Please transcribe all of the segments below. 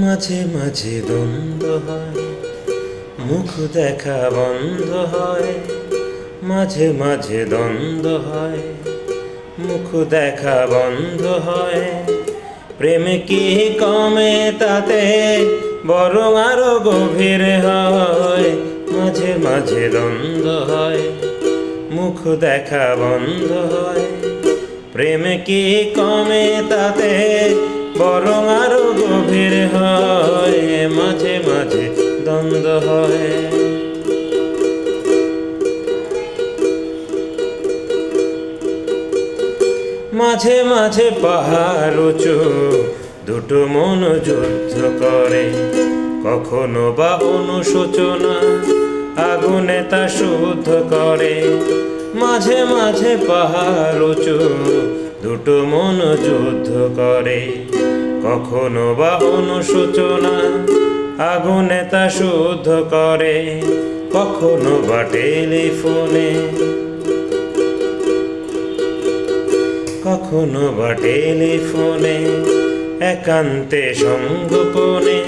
মাঝে মাঝে দ্বন্দ্ব হয়, মুখ দেখা বন্ধ হয়। মাঝে মাঝে দ্বন্দ্ব হয়, মুখ দেখা বন্ধ হয়। প্রেম কি কমে তাতে, বরং আরো গভীর হয়। মাঝে মাঝে দ্বন্দ্ব হয়, মুখ দেখা বন্ধ হয়। প্রেম কি কমে তাতে, বরং আরো গভীর হয়। মাঝে মাঝে দ্বন্দ্ব হয়। মাঝে মাঝে পাহাড় উঁচু, দুটো মন যুদ্ধ করে। কখনো বা অনুশোচনা আগুনে তা শুদ্ধ করে। মাঝে মাঝে পাহাড় উঁচু, দুটো মন যুদ্ধ করে। কখনো বা অনুশোচনা আগুনে তা শুদ্ধ করে। কখনো বা টেলিফোনে, কখনো বা টেলিফোনে একান্তে সংগোপনে।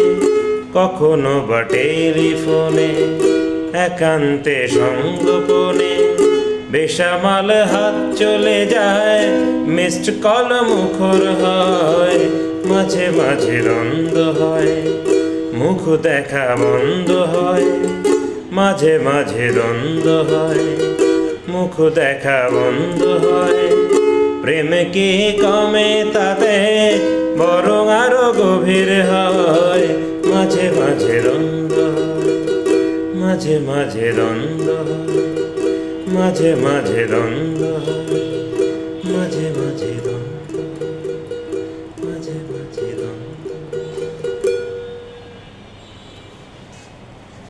কখনো বা টেলিফোনে একান্তে সংগোপনে। বেসামাল হাত চলে যায়, মিসড কল মুখর হয়। মাঝে মাঝে দ্বন্দ্ব হয়, মুখ দেখা বন্ধ হয়। মাঝে মাঝে দ্বন্দ্ব হয়, মুখ দেখা বন্ধ হয়। প্রেম কি কমে তাতে, বরং আরো গভীর হয়। মাঝে মাঝে দ্বন্দ্ব হয়, মাঝে মাঝে দ্বন্দ্ব হয়। মাঝে মাঝে দ্বন্দ্ব হয়, মাঝে মাঝে দ্বন্দ্ব।